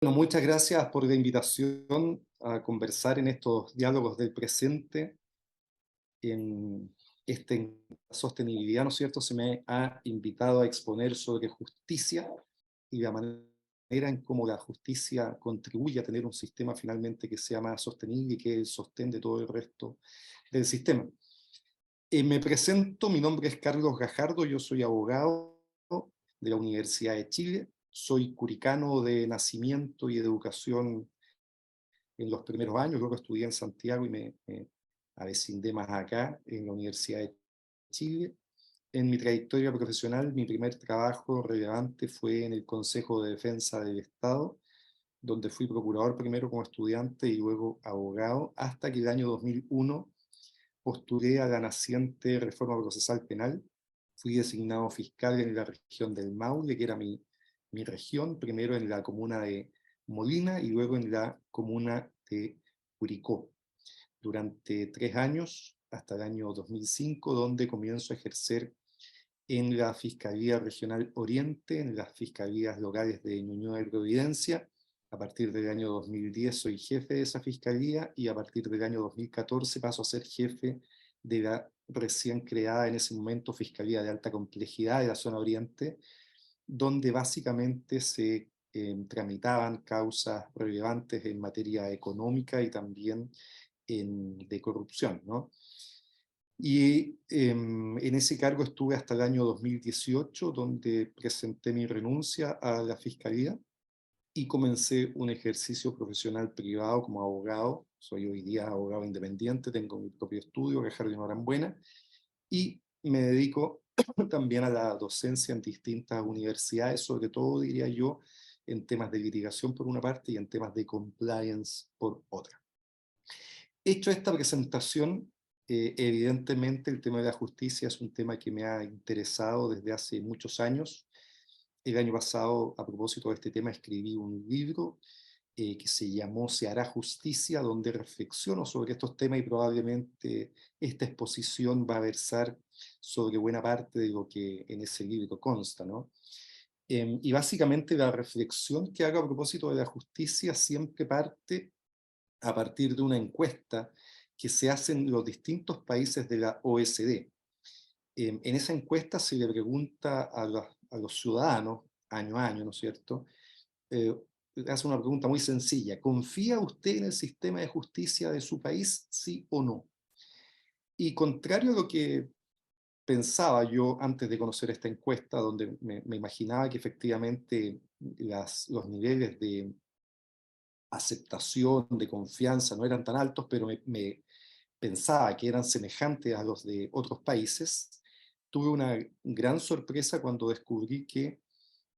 Bueno, muchas gracias por la invitación a conversar en estos diálogos del presente. En sostenibilidad, ¿no es cierto? Se me ha invitado a exponer sobre justicia y la manera en cómo la justicia contribuye a tener un sistema finalmente que sea más sostenible y que el sostén de todo el resto del sistema. Me presento, mi nombre es Carlos Gajardo, yo soy abogado de la Universidad de Chile, soy curicano de nacimiento y de educación en los primeros años, luego estudié en Santiago y me avecindé más acá, en la Universidad de Chile. En mi trayectoria profesional, mi primer trabajo relevante fue en el Consejo de Defensa del Estado, donde fui procurador primero como estudiante y luego abogado, hasta que el año 2001 postulé a la naciente reforma procesal penal. Fui designado fiscal en la región del Maule, que era mi región, primero en la comuna de Molina y luego en la comuna de Curicó, durante 3 años, hasta el año 2005, donde comienzo a ejercer en la Fiscalía Regional Oriente, en las fiscalías locales de Ñuñoa y Providencia. A partir del año 2010 soy jefe de esa fiscalía y a partir del año 2014 paso a ser jefe de la recién creada en ese momento Fiscalía de Alta Complejidad de la Zona Oriente, donde básicamente se tramitaban causas relevantes en materia económica y también de corrupción, ¿no? Y en ese cargo estuve hasta el año 2018, donde presenté mi renuncia a la fiscalía y comencé un ejercicio profesional privado como abogado. Soy hoy día abogado independiente, tengo mi propio estudio, Gajardo y Norambuena, y me dedico también a la docencia en distintas universidades, sobre todo, diría yo, en temas de litigación por una parte y en temas de compliance por otra. Hecho esta presentación, evidentemente el tema de la justicia es un tema que me ha interesado desde hace muchos años. El año pasado, a propósito de este tema, escribí un libro que se llamó Se hará justicia, donde reflexiono sobre estos temas y probablemente esta exposición va a versar sobre buena parte de lo que en ese libro consta, ¿no? Y básicamente la reflexión que hago a propósito de la justicia siempre parte a partir de una encuesta que se hace en los distintos países de la OECD. En esa encuesta se le pregunta a los ciudadanos, año a año, ¿no es cierto? Eh, Hace una pregunta muy sencilla. ¿Confía usted en el sistema de justicia de su país, sí o no? Y contrario a lo que pensaba yo antes de conocer esta encuesta, donde me imaginaba que efectivamente los niveles de aceptación, de confianza no eran tan altos, pero me pensaba que eran semejantes a los de otros países, tuve una gran sorpresa cuando descubrí que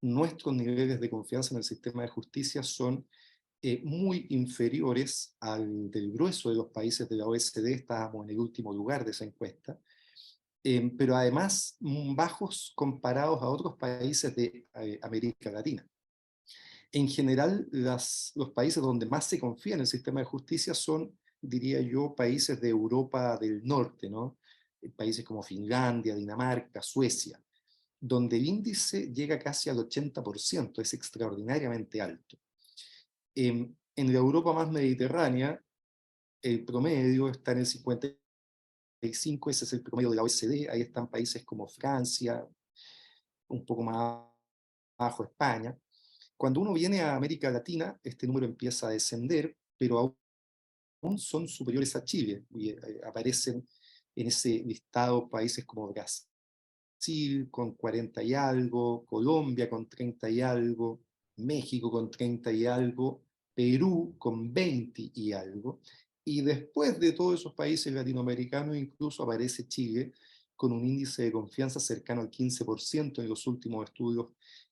nuestros niveles de confianza en el sistema de justicia son muy inferiores al del grueso de los países de la OECD. Estábamos en el último lugar de esa encuesta, pero además bajos comparados a otros países de América Latina. En general, los países donde más se confía en el sistema de justicia son, diría yo, países de Europa del Norte, ¿no? Países como Finlandia, Dinamarca, Suecia, donde el índice llega casi al 80%, es extraordinariamente alto. En la Europa más mediterránea, el promedio está en el 55, ese es el promedio de la OECD, ahí están países como Francia, un poco más abajo España. Cuando uno viene a América Latina, este número empieza a descender, pero aún son superiores a Chile, y aparecen en ese listado países como Brasil con 40 y algo, Colombia con 30 y algo, México con 30 y algo, Perú con 20 y algo, y después de todos esos países latinoamericanos incluso aparece Chile con un índice de confianza cercano al 15% en los últimos estudios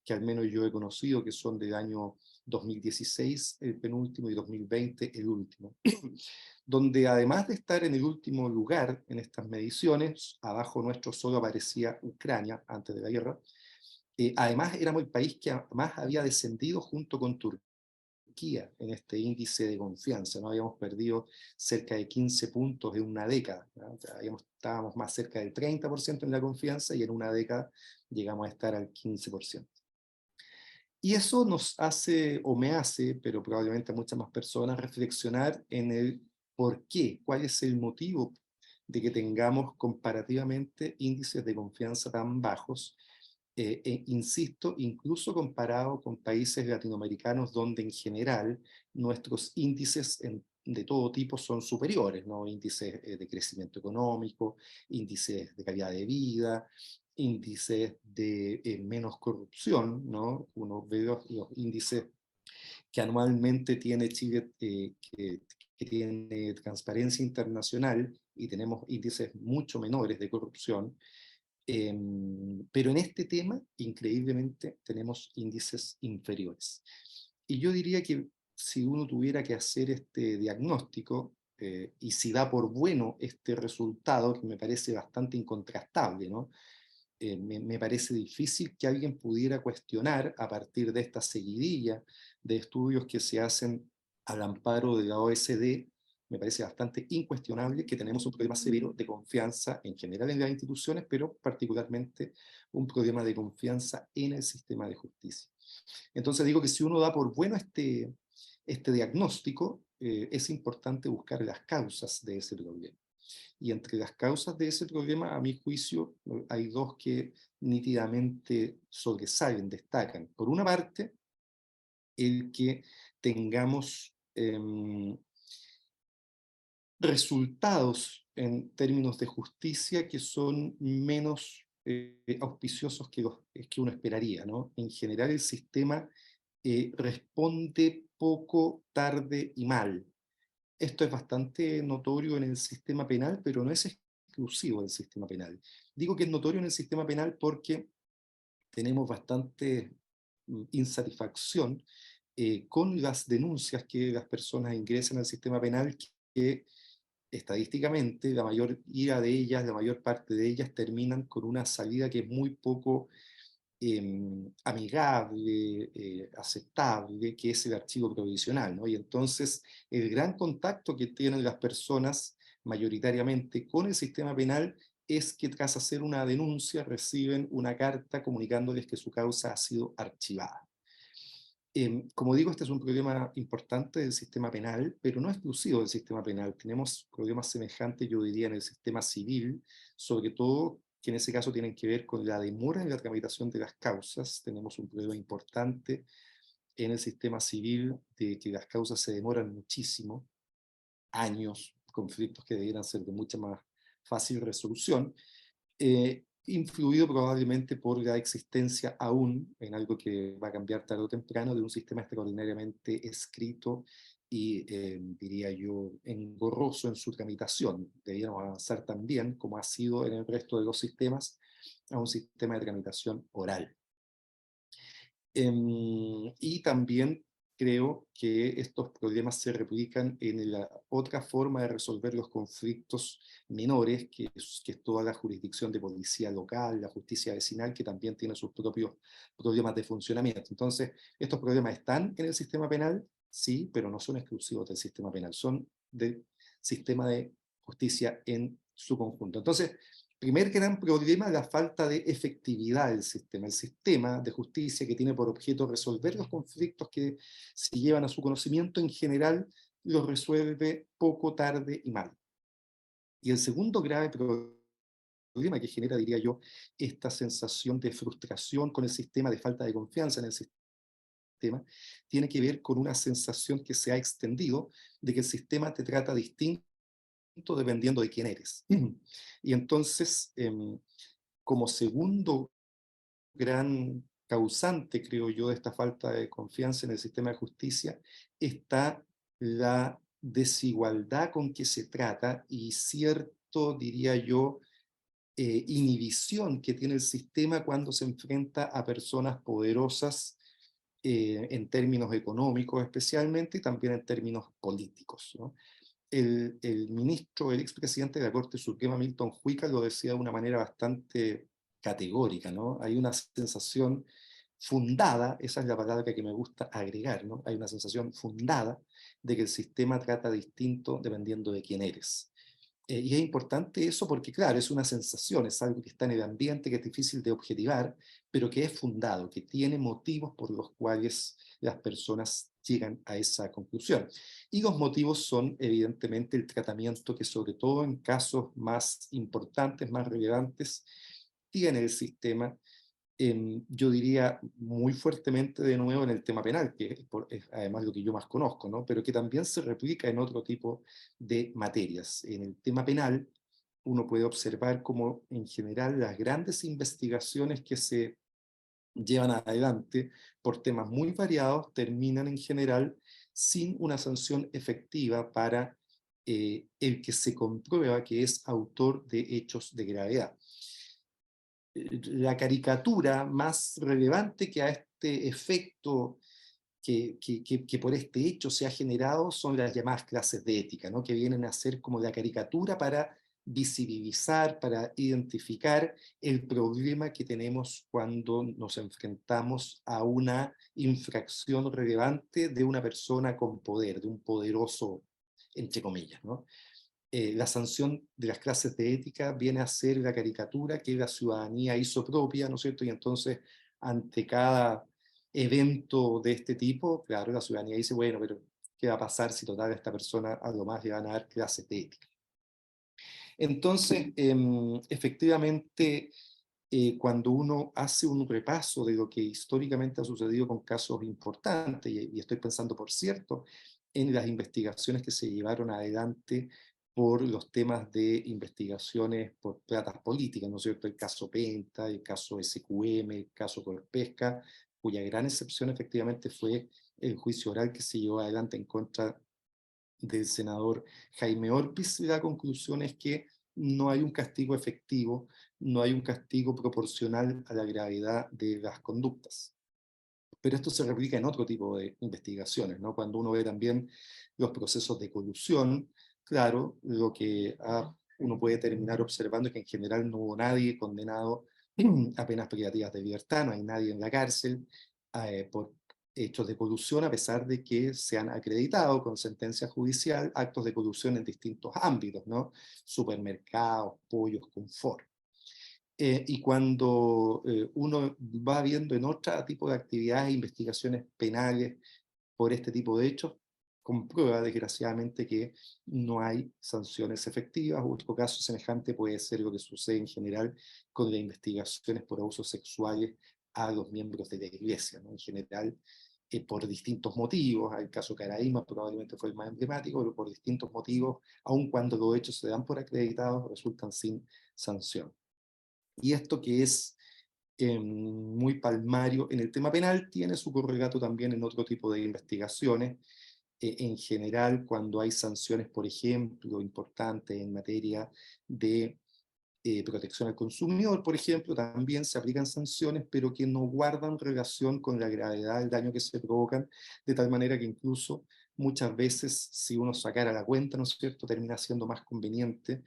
que al menos yo he conocido, que son del año 2016, el penúltimo, y 2020, el último. Donde además de estar en el último lugar en estas mediciones, abajo nuestro solo aparecía Ucrania antes de la guerra, además éramos el país que más había descendido junto con Turquía en este índice de confianza, ¿no? Habíamos perdido cerca de 15 puntos en una década, ¿no? O sea, estábamos más cerca del 30% en la confianza y en una década llegamos a estar al 15%. Y eso nos hace, o me hace, pero probablemente a muchas más personas, reflexionar en el por qué, cuál es el motivo de que tengamos comparativamente índices de confianza tan bajos, insisto, incluso comparado con países latinoamericanos donde en general nuestros índices de todo tipo son superiores, ¿no? Índices de crecimiento económico, índices de calidad de vida, índices de menos corrupción, ¿no? Uno ve los índices que anualmente tiene Chile, que tiene Transparencia Internacional, y tenemos índices mucho menores de corrupción, pero en este tema, increíblemente, tenemos índices inferiores. Y yo diría que si uno tuviera que hacer este diagnóstico, y si da por bueno este resultado, que me parece bastante incontrastable, ¿no? Me parece difícil que alguien pudiera cuestionar a partir de esta seguidilla de estudios que se hacen al amparo de la OECD. Me parece bastante incuestionable que tenemos un problema severo de confianza en general en las instituciones, pero particularmente un problema de confianza en el sistema de justicia. Entonces digo que si uno da por bueno este diagnóstico, es importante buscar las causas de ese problema. Y entre las causas de ese problema, a mi juicio, hay dos que nítidamente sobresalen, destacan. Por una parte, el que tengamos resultados en términos de justicia que son menos auspiciosos que uno esperaría, ¿no? En general, el sistema responde poco, tarde y mal. Esto es bastante notorio en el sistema penal, pero no es exclusivo del sistema penal. Digo que es notorio en el sistema penal porque tenemos bastante insatisfacción con las denuncias que las personas ingresan al sistema penal, que estadísticamente la mayor ira de ellas, la mayor parte de ellas terminan con una salida que es muy poco amigable, aceptable, que es el archivo provisional, ¿no? Y entonces el gran contacto que tienen las personas mayoritariamente con el sistema penal es que tras hacer una denuncia reciben una carta comunicándoles que su causa ha sido archivada. Como digo, este es un problema importante del sistema penal, pero no exclusivo del sistema penal. Tenemos problemas semejantes, yo diría, en el sistema civil, sobre todo que en ese caso tienen que ver con la demora en la tramitación de las causas. Tenemos un problema importante en el sistema civil de que las causas se demoran muchísimo, años, conflictos que debieran ser de mucha más fácil resolución, influido probablemente por la existencia aún, en algo que va a cambiar tarde o temprano, de un sistema extraordinariamente escrito y, diría yo, engorroso en su tramitación. Deberíamos avanzar también, como ha sido en el resto de los sistemas, a un sistema de tramitación oral. Y también creo que estos problemas se replican en la otra forma de resolver los conflictos menores, que es toda la jurisdicción de policía local, la justicia vecinal, que también tiene sus propios problemas de funcionamiento. Entonces, estos problemas están en el sistema penal, sí, pero no son exclusivos del sistema penal, son del sistema de justicia en su conjunto. Entonces, primer gran problema es la falta de efectividad del sistema. El sistema de justicia, que tiene por objeto resolver los conflictos que se llevan a su conocimiento, en general los resuelve poco, tarde y mal. Y el segundo grave problema que genera, diría yo, esta sensación de frustración con el sistema, de falta de confianza en el sistema, tiene que ver con una sensación que se ha extendido de que el sistema te trata distinto dependiendo de quién eres. Y entonces, como segundo gran causante, creo yo, de esta falta de confianza en el sistema de justicia, está la desigualdad con que se trata y cierto, diría yo, inhibición que tiene el sistema cuando se enfrenta a personas poderosas, en términos económicos especialmente, y también en términos políticos, ¿no? El ministro, el expresidente de la Corte Suprema, Milton Huica, lo decía de una manera bastante categórica, ¿no? Hay una sensación fundada, esa es la palabra que me gusta agregar, ¿no? Hay una sensación fundada de que el sistema trata distinto dependiendo de quién eres. Y es importante eso porque, claro, es una sensación, es algo que está en el ambiente, que es difícil de objetivar, pero que es fundado, que tiene motivos por los cuales las personas llegan a esa conclusión. Y los motivos son, evidentemente, el tratamiento que, sobre todo en casos más importantes, más relevantes, tiene el sistema, yo diría muy fuertemente de nuevo en el tema penal, que es además lo que yo más conozco, ¿no? Pero que también se replica en otro tipo de materias. En el tema penal, uno puede observar cómo en general las grandes investigaciones que se llevan adelante por temas muy variados terminan en general sin una sanción efectiva para el que se comprueba que es autor de hechos de gravedad. La caricatura más relevante que a este efecto, que por este hecho se ha generado, son las llamadas clases de ética, ¿no? Que vienen a ser como la caricatura para visibilizar, para identificar el problema que tenemos cuando nos enfrentamos a una infracción relevante de una persona con poder, de un poderoso, entre comillas, ¿no? La sanción de las clases de ética viene a ser la caricatura que la ciudadanía hizo propia, ¿no es cierto? Y entonces, ante cada evento de este tipo, claro, la ciudadanía dice, bueno, pero ¿qué va a pasar si total a esta persona a lo más le van a dar clases de ética? Entonces, efectivamente, cuando uno hace un repaso de lo que históricamente ha sucedido con casos importantes, y estoy pensando, por cierto, en las investigaciones que se llevaron adelante por los temas de investigaciones por platas políticas, ¿no es cierto? El caso Penta, el caso SQM, el caso Colpesca, cuya gran excepción efectivamente fue el juicio oral que se llevó adelante en contra del senador Jaime Orpiz. La conclusión es que no hay un castigo efectivo, no hay un castigo proporcional a la gravedad de las conductas. Pero esto se replica en otro tipo de investigaciones, ¿no? Cuando uno ve también los procesos de colusión, claro, lo que uno puede terminar observando es que en general no hubo nadie condenado a penas privativas de libertad, no hay nadie en la cárcel por hechos de colusión, a pesar de que se han acreditado con sentencia judicial actos de colusión en distintos ámbitos, ¿no? Supermercados, pollos, confort. Y cuando uno va viendo en otro tipo de actividades e investigaciones penales por este tipo de hechos, comprueba desgraciadamente que no hay sanciones efectivas. Otro caso semejante puede ser lo que sucede en general con las investigaciones por abusos sexuales a los miembros de la Iglesia, ¿no? En general, por distintos motivos. El caso Caraíma probablemente fue el más emblemático, pero por distintos motivos, aun cuando los hechos se dan por acreditados, resultan sin sanción. Y esto, que es muy palmario en el tema penal, tiene su correlato también en otro tipo de investigaciones. En general, cuando hay sanciones, por ejemplo, importantes en materia de protección al consumidor, por ejemplo, también se aplican sanciones, pero que no guardan relación con la gravedad del daño que se provocan, de tal manera que incluso muchas veces, si uno sacara la cuenta, ¿no es cierto?, termina siendo más conveniente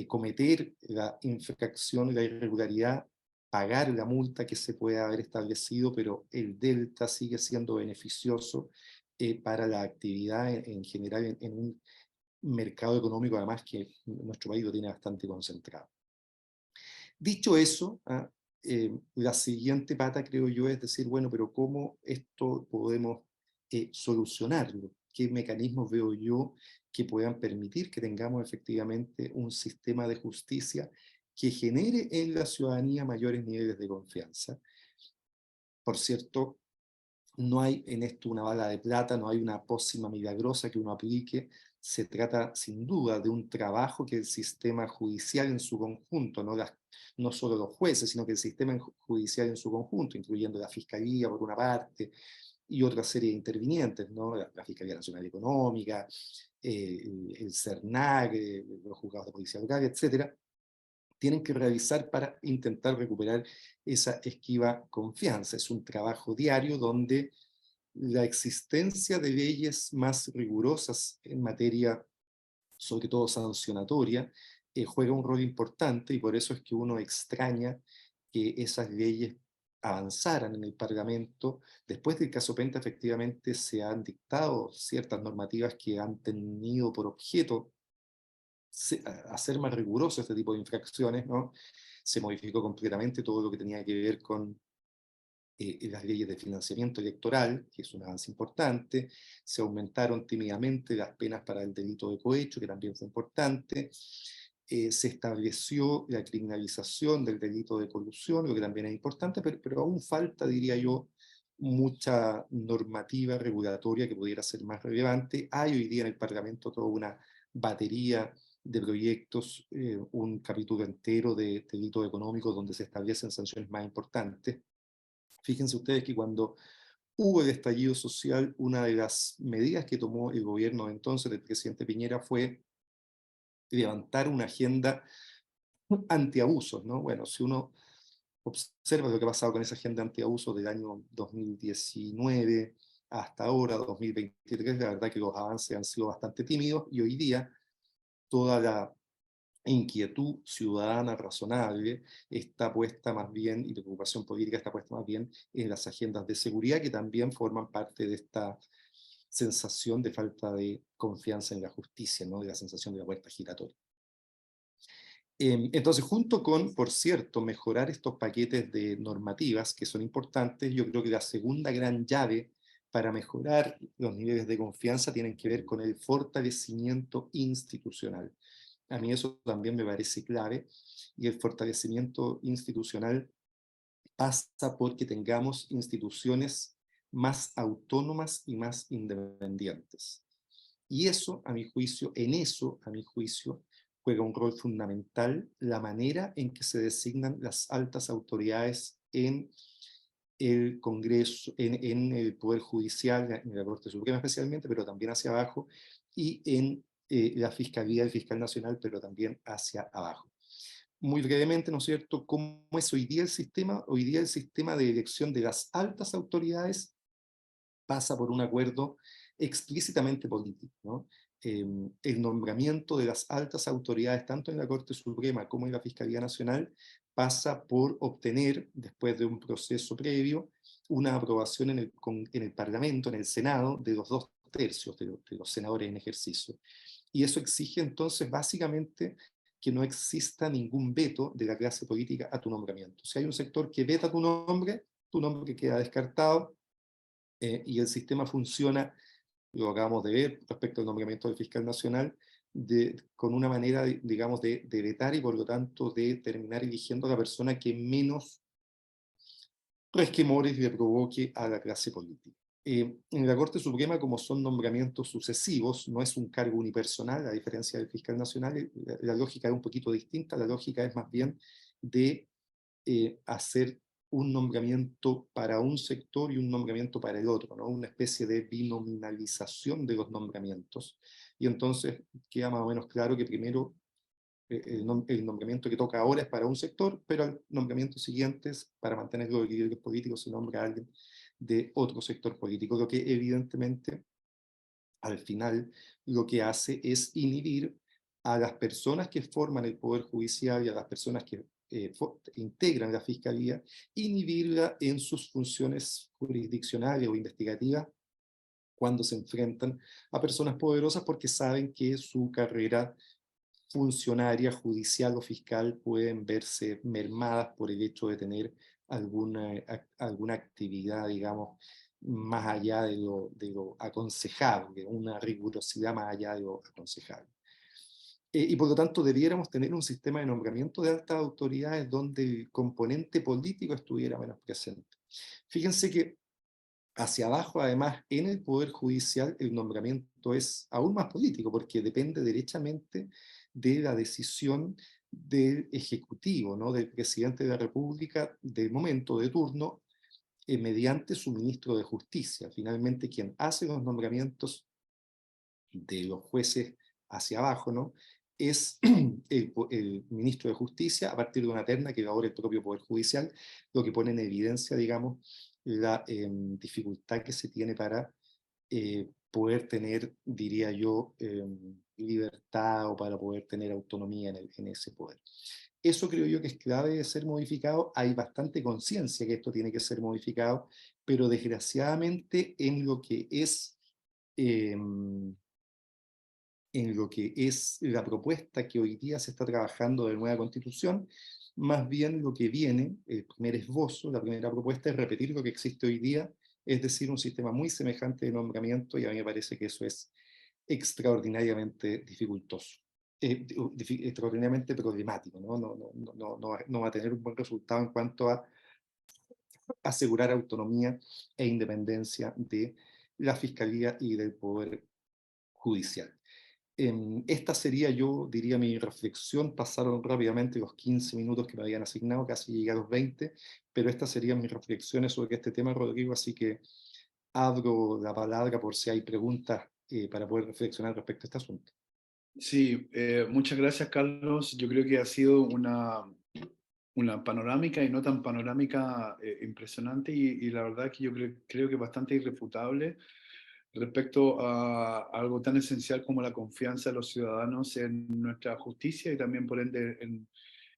cometer la infracción y la irregularidad, pagar la multa que se puede haber establecido, pero el delta sigue siendo beneficioso para la actividad en general en un mercado económico, además, que nuestro país lo tiene bastante concentrado. Dicho eso, la siguiente pata, creo yo, es decir, bueno, pero ¿cómo esto podemos solucionarlo? ¿Qué mecanismos veo yo que puedan permitir que tengamos efectivamente un sistema de justicia que genere en la ciudadanía mayores niveles de confianza? Por cierto, no hay en esto una bala de plata, no hay una pócima milagrosa que uno aplique. Se trata sin duda de un trabajo que el sistema judicial en su conjunto, no solo los jueces, sino que el sistema judicial en su conjunto, incluyendo la Fiscalía por una parte y otra serie de intervinientes, ¿no? La Fiscalía Nacional Económica, el CERNAC, los juzgados de policía local, etcétera, tienen que realizar para intentar recuperar esa esquiva confianza. Es un trabajo diario donde la existencia de leyes más rigurosas en materia, sobre todo sancionatoria, juega un rol importante, y por eso es que uno extraña que esas leyes avanzaran en el Parlamento. Después del caso Penta, efectivamente, se han dictado ciertas normativas que han tenido por objeto hacer más riguroso este tipo de infracciones, ¿no? Se modificó completamente todo lo que tenía que ver con las leyes de financiamiento electoral, que es un avance importante. Se aumentaron tímidamente las penas para el delito de cohecho, que también fue importante. Se estableció la criminalización del delito de colusión, lo que también es importante, pero aún falta, diría yo, mucha normativa regulatoria que pudiera ser más relevante. Hay hoy día en el Parlamento toda una batería de proyectos, un capítulo entero de delito económico donde se establecen sanciones más importantes. Fíjense ustedes que cuando hubo el estallido social, una de las medidas que tomó el gobierno de entonces del presidente Piñera fue levantar una agenda antiabusos, ¿no? Bueno, si uno observa lo que ha pasado con esa agenda antiabusos del año 2019 hasta ahora, 2023, la verdad que los avances han sido bastante tímidos y hoy día toda la inquietud ciudadana razonable está puesta más bien, y preocupación política está puesta más bien en las agendas de seguridad que también forman parte de esta sensación de falta de confianza en la justicia, ¿no? De la sensación de la puerta giratoria. Entonces, junto con, por cierto, mejorar estos paquetes de normativas que son importantes, yo creo que la segunda gran llave para mejorar los niveles de confianza tienen que ver con el fortalecimiento institucional. A mí eso también me parece clave, y el fortalecimiento institucional pasa porque tengamos instituciones más autónomas y más independientes. Y eso, a mi juicio, en eso, a mi juicio, juega un rol fundamental la manera en que se designan las altas autoridades en el Congreso, en el Poder Judicial, en la Corte Suprema especialmente, pero también hacia abajo, y en la Fiscalía, el Fiscal Nacional, pero también hacia abajo. Muy brevemente, ¿no es cierto?, ¿cómo es hoy día el sistema? Hoy día el sistema de elección de las altas autoridades pasa por un acuerdo explícitamente político, ¿no? El nombramiento de las altas autoridades, tanto en la Corte Suprema como en la Fiscalía Nacional, pasa por obtener, después de un proceso previo, una aprobación en el Parlamento, en el Senado, de los 2/3 de los senadores en ejercicio. Y eso exige entonces básicamente que no exista ningún veto de la clase política a tu nombramiento. Si hay un sector que veta tu nombre queda descartado, y el sistema funciona, lo acabamos de ver respecto al nombramiento del fiscal nacional, con una manera, digamos, de vetar y por lo tanto de terminar eligiendo a la persona que menos resquemores le provoque a la clase política. En la Corte Suprema, como son nombramientos sucesivos, no es un cargo unipersonal, a diferencia del fiscal nacional, la lógica es un poquito distinta, la lógica es más bien de hacer un nombramiento para un sector y un nombramiento para el otro, ¿no? Una especie de binominalización de los nombramientos. Y entonces queda más o menos claro que primero el nombramiento que toca ahora es para un sector, pero el nombramiento siguiente es para mantener los equilibrios políticos, se nombra a alguien de otro sector político, lo que evidentemente al final lo que hace es inhibir a las personas que forman el Poder Judicial y a las personas que integran la Fiscalía, inhibirla en sus funciones jurisdiccionales o investigativas cuando se enfrentan a personas poderosas porque saben que su carrera funcionaria, judicial o fiscal pueden verse mermadas por el hecho de tener alguna actividad, digamos, más allá de lo aconsejable, una rigurosidad más allá de lo aconsejable. Y por lo tanto debiéramos tener un sistema de nombramiento de altas autoridades donde el componente político estuviera menos presente. Fíjense que hacia abajo, además, en el Poder Judicial, el nombramiento es aún más político, porque depende derechamente de la decisión del Ejecutivo, ¿no? Del presidente de la República, del momento de turno, mediante su ministro de Justicia. Finalmente, quien hace los nombramientos de los jueces hacia abajo, ¿no? Es el ministro de Justicia, a partir de una terna que elabora el propio Poder Judicial, lo que pone en evidencia, digamos, la dificultad que se tiene para poder tener, diría yo, libertad o para poder tener autonomía en ese poder. Eso creo yo que es clave de ser modificado. Hay bastante conciencia que esto tiene que ser modificado, pero desgraciadamente en lo que es en lo que es la propuesta que hoy día se está trabajando de nueva constitución. Más bien lo que viene, el primer esbozo, la primera propuesta es repetir lo que existe hoy día, es decir, un sistema muy semejante de nombramiento, y a mí me parece que eso es extraordinariamente dificultoso, extraordinariamente problemático, ¿no? No va a tener un buen resultado en cuanto a asegurar autonomía e independencia de la Fiscalía y del Poder Judicial. Esta sería, yo diría, mi reflexión. Pasaron rápidamente los 15 minutos que me habían asignado, casi llegué a los 20, pero estas serían mis reflexiones sobre este tema, Rodrigo, así que abro la palabra por si hay preguntas para poder reflexionar respecto a este asunto. Sí, muchas gracias, Carlos. Yo creo que ha sido una panorámica y no tan panorámica impresionante y la verdad que yo creo que bastante irrefutable respecto a algo tan esencial como la confianza de los ciudadanos en nuestra justicia y también por ende en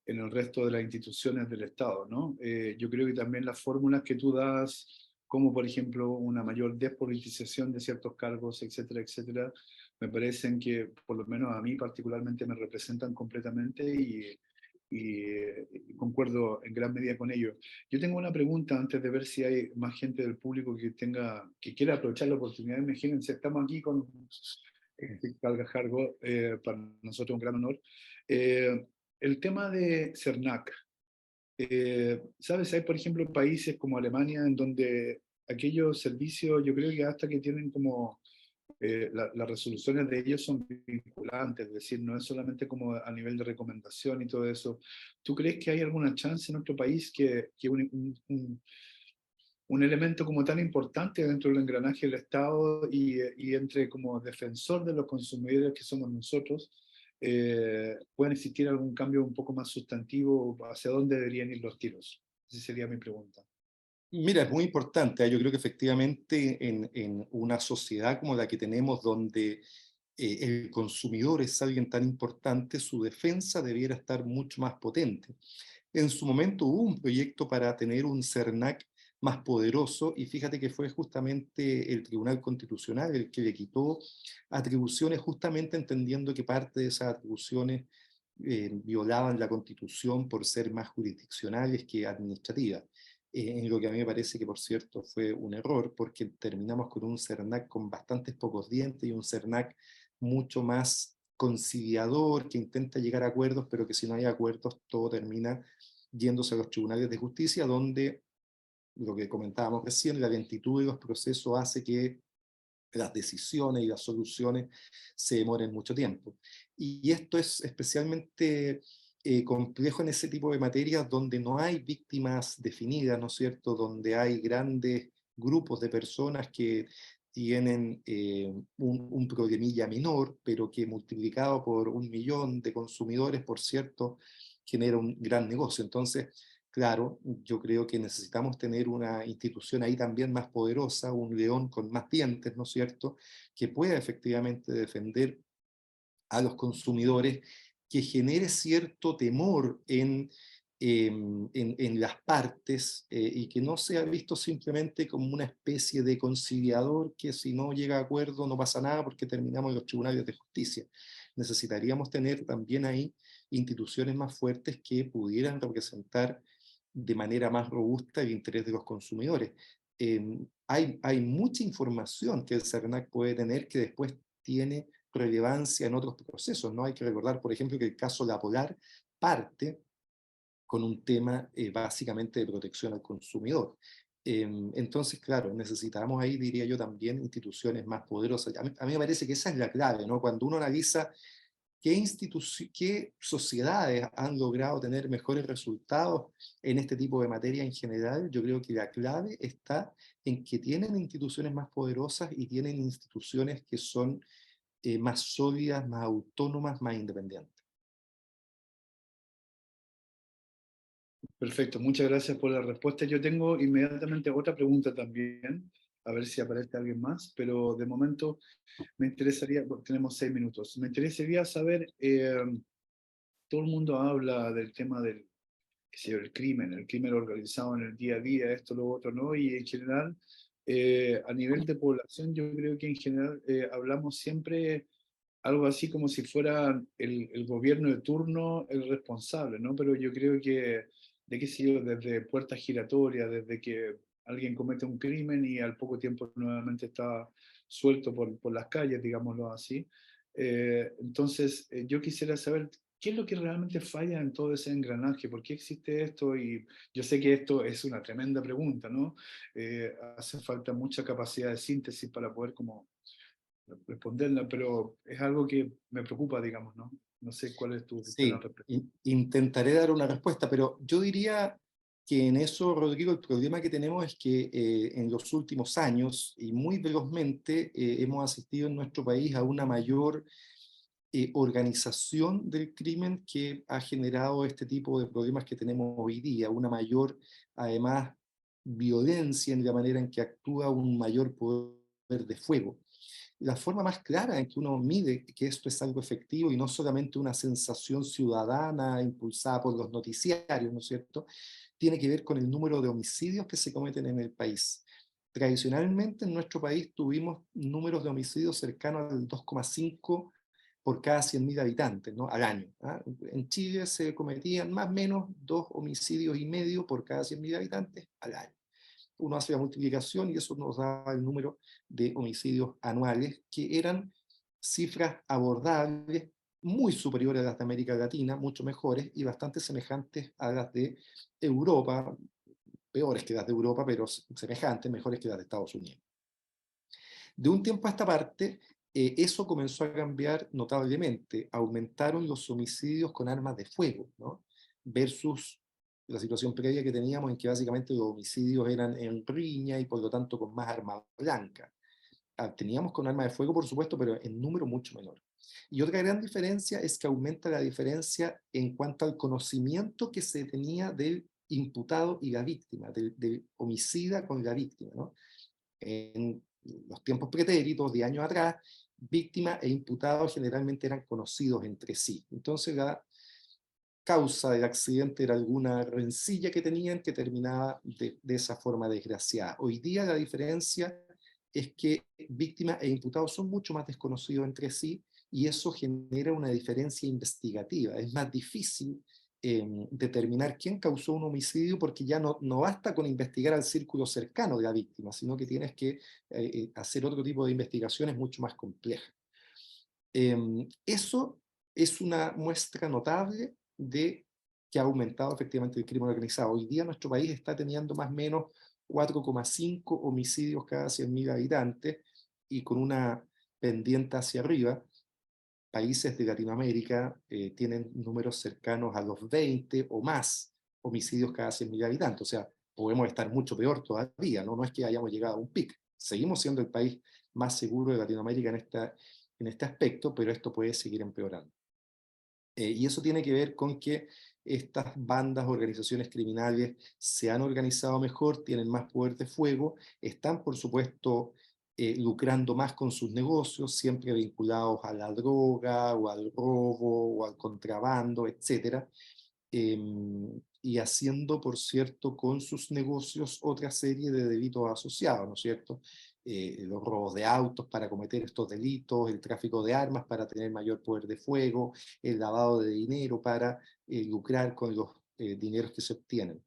el resto de las instituciones del Estado, ¿no? Yo creo que también las fórmulas que tú das, como por ejemplo una mayor despolitización de ciertos cargos, etcétera, etcétera, me parecen que por lo menos a mí particularmente me representan completamente y concuerdo en gran medida con ello. Yo tengo una pregunta antes de ver si hay más gente del público que quiera aprovechar la oportunidad. Imagínense, estamos aquí con Calga Jargo, para nosotros un gran honor. Eh, el tema de CERNAC, ¿sabes? Hay, por ejemplo, países como Alemania en donde aquellos servicios, yo creo que hasta que tienen como las resoluciones de ellos son vinculantes, es decir, no es solamente como a nivel de recomendación y todo eso. ¿Tú crees que hay alguna chance en nuestro país que un elemento como tan importante dentro del engranaje del Estado y entre como defensor de los consumidores que somos nosotros, pueden existir algún cambio un poco más sustantivo? ¿Hacia dónde deberían ir los tiros? Esa sería mi pregunta. Mira, es muy importante. Yo creo que efectivamente en una sociedad como la que tenemos, donde el consumidor es alguien tan importante, su defensa debiera estar mucho más potente. En su momento hubo un proyecto para tener un CERNAC más poderoso, y fíjate que fue justamente el Tribunal Constitucional el que le quitó atribuciones, justamente entendiendo que parte de esas atribuciones violaban la Constitución por ser más jurisdiccionales que administrativas. En lo que a mí me parece que, por cierto, fue un error, porque terminamos con un CERNAC con bastantes pocos dientes y un CERNAC mucho más conciliador, que intenta llegar a acuerdos, pero que si no hay acuerdos todo termina yéndose a los tribunales de justicia, donde, lo que comentábamos recién, la lentitud de los procesos hace que las decisiones y las soluciones se demoren mucho tiempo. Y esto es especialmente complejo en ese tipo de materias donde no hay víctimas definidas, ¿no es cierto? Donde hay grandes grupos de personas que tienen un problemilla menor, pero que multiplicado por 1 millón de consumidores, por cierto, genera un gran negocio. Entonces, claro, yo creo que necesitamos tener una institución ahí también más poderosa, un león con más dientes, ¿no es cierto?, que pueda efectivamente defender a los consumidores, que genere cierto temor en las partes, y que no sea visto simplemente como una especie de conciliador que si no llega a acuerdo no pasa nada porque terminamos en los tribunales de justicia. Necesitaríamos tener también ahí instituciones más fuertes que pudieran representar de manera más robusta el interés de los consumidores. Hay mucha información que el CERNAC puede tener que después tiene relevancia en otros procesos, ¿no? Hay que recordar, por ejemplo, que el caso La Polar parte con un tema básicamente de protección al consumidor. Entonces, claro, necesitamos ahí, diría yo, también instituciones más poderosas. A mí me parece que esa es la clave, ¿no? Cuando uno analiza qué sociedades han logrado tener mejores resultados en este tipo de materia en general, yo creo que la clave está en que tienen instituciones más poderosas y tienen instituciones que son más sólidas, más autónomas, más independientes. Perfecto, muchas gracias por la respuesta. Yo tengo inmediatamente otra pregunta también, a ver si aparece alguien más, pero de momento me interesaría, bueno, tenemos 6 minutos, me interesaría saber, todo el mundo habla del tema del, qué sé yo, el crimen organizado en el día a día, esto, lo otro, ¿no? Y en general, a nivel de población, yo creo que en general hablamos siempre algo así como si fuera el gobierno de turno el responsable, ¿no? Pero yo creo que, de qué sé yo, desde puertas giratorias, desde que alguien comete un crimen y al poco tiempo nuevamente está suelto por las calles, digámoslo así. Entonces, yo quisiera saber qué es lo que realmente falla en todo ese engranaje, por qué existe esto, y yo sé que esto es una tremenda pregunta, ¿no? Hace falta mucha capacidad de síntesis para poder como responderla, pero es algo que me preocupa, digamos, ¿no? No sé cuál es tu postura al Sí, respecto. intentaré dar una respuesta, pero yo diría que en eso, Rodrigo, el problema que tenemos es que en los últimos años y muy velozmente hemos asistido en nuestro país a una mayor organización del crimen que ha generado este tipo de problemas que tenemos hoy día, una mayor, además, violencia en la manera en que actúa, un mayor poder de fuego. La forma más clara en que uno mide que esto es algo efectivo y no solamente una sensación ciudadana impulsada por los noticiarios, ¿no es cierto?, tiene que ver con el número de homicidios que se cometen en el país. Tradicionalmente en nuestro país tuvimos números de homicidios cercanos al 2,5 por cada 100.000 habitantes, ¿no?, al año. ¿Ah? En Chile se cometían más o menos 2,5 homicidios por cada 100.000 habitantes al año. Uno hace la multiplicación y eso nos da el número de homicidios anuales, que eran cifras abordables, muy superiores a las de América Latina, mucho mejores y bastante semejantes a las de Europa, peores que las de Europa, pero semejantes, mejores que las de Estados Unidos. De un tiempo a esta parte, eso comenzó a cambiar notablemente. Aumentaron los homicidios con armas de fuego, ¿no? Versus la situación previa que teníamos en que básicamente los homicidios eran en riña y por lo tanto con más arma blanca. Teníamos con armas de fuego, por supuesto, pero en número mucho menor. Y otra gran diferencia es que aumenta la diferencia en cuanto al conocimiento que se tenía del imputado y la víctima, del homicida con la víctima, ¿no? En los tiempos pretéritos de años atrás, víctima e imputado generalmente eran conocidos entre sí. Entonces la causa del accidente era alguna rencilla que tenían que terminaba de esa forma desgraciada. Hoy día la diferencia es que víctima e imputado son mucho más desconocidos entre sí y eso genera una diferencia investigativa. Es más difícil determinar quién causó un homicidio porque ya no basta con investigar al círculo cercano de la víctima, sino que tienes que hacer otro tipo de investigaciones mucho más complejas. Eso es una muestra notable de que ha aumentado efectivamente el crimen organizado. Hoy día nuestro país está teniendo más o menos 4,5 homicidios cada 100.000 habitantes y con una pendiente hacia arriba. Países de Latinoamérica tienen números cercanos a los 20 o más homicidios cada 100.000 habitantes. O sea, podemos estar mucho peor todavía, ¿no? No es que hayamos llegado a un pic. Seguimos siendo el país más seguro de Latinoamérica en este aspecto, pero esto puede seguir empeorando. Y eso tiene que ver con que estas bandas, organizaciones criminales se han organizado mejor, tienen más poder de fuego, están por supuesto lucrando más con sus negocios, siempre vinculados a la droga o al robo o al contrabando, etcétera, y haciendo, por cierto, con sus negocios otra serie de delitos asociados, ¿no es cierto? Los robos de autos para cometer estos delitos, el tráfico de armas para tener mayor poder de fuego, el lavado de dinero para lucrar con los dineros que se obtienen.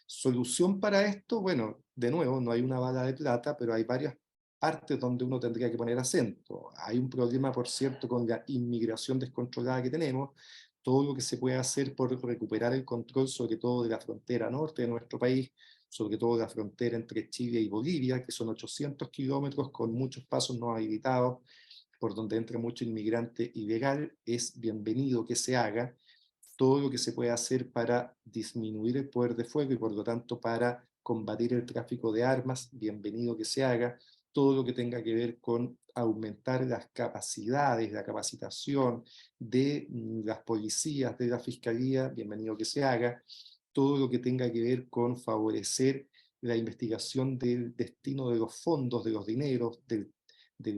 Solución para esto, bueno, de nuevo, no hay una bala de plata, pero hay varias partes donde uno tendría que poner acento. Hay un problema, por cierto, con la inmigración descontrolada que tenemos, todo lo que se puede hacer por recuperar el control, sobre todo de la frontera norte de nuestro país, sobre todo la frontera entre Chile y Bolivia, que son 800 kilómetros con muchos pasos no habilitados, por donde entra mucho inmigrante ilegal, es bienvenido que se haga todo lo que se puede hacer para disminuir el poder de fuego y por lo tanto para combatir el tráfico de armas, bienvenido que se haga, todo lo que tenga que ver con aumentar las capacidades, la capacitación de las policías, de la fiscalía, bienvenido que se haga, todo lo que tenga que ver con favorecer la investigación del destino de los fondos, de los dineros, del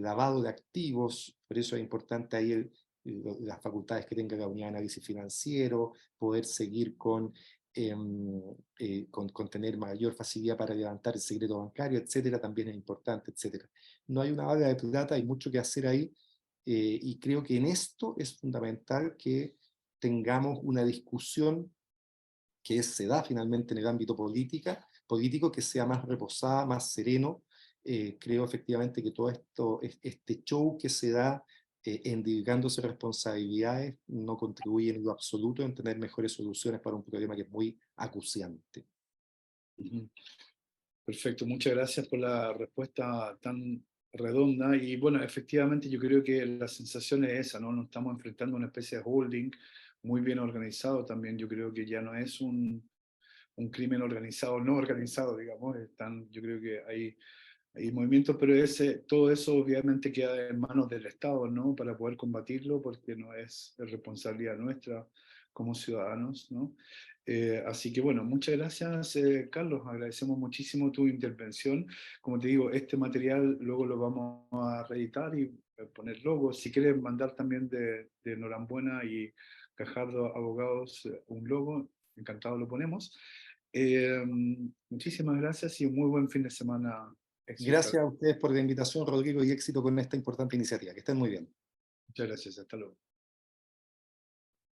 lavado de activos, por eso es importante ahí las facultades que tenga la unidad de análisis financiero, poder seguir con tener mayor facilidad para levantar el secreto bancario, etcétera, también es importante, etcétera. No hay una bala de plata, hay mucho que hacer ahí, y creo que en esto es fundamental que tengamos una discusión se da finalmente en el ámbito político, que sea más reposada, más sereno. Creo efectivamente que todo esto, este show que se da endilgándose responsabilidades, no contribuye en lo absoluto en tener mejores soluciones para un problema que es muy acuciante. Ujú. Perfecto, muchas gracias por la respuesta tan redonda. Y bueno, efectivamente yo creo que la sensación es esa, ¿no? Nos estamos enfrentando a una especie de holding muy bien organizado también. Yo creo que ya no es un crimen organizado, no organizado, digamos. Yo creo que hay movimientos, pero todo eso obviamente queda en manos del Estado, ¿no? Para poder combatirlo, porque no es responsabilidad nuestra como ciudadanos, ¿no? Así que bueno, muchas gracias, Carlos. Agradecemos muchísimo tu intervención. Como te digo, este material luego lo vamos a reeditar y poner logos. Si quieres mandar también de Norambuena y Cajardo Abogados un logo, encantado lo ponemos. Eh, Muchísimas gracias y un muy buen fin de semana, Carlos. Gracias a ustedes por la invitación, Rodrigo, y éxito con esta importante iniciativa. Que estén muy bien. Muchas gracias. Hasta luego.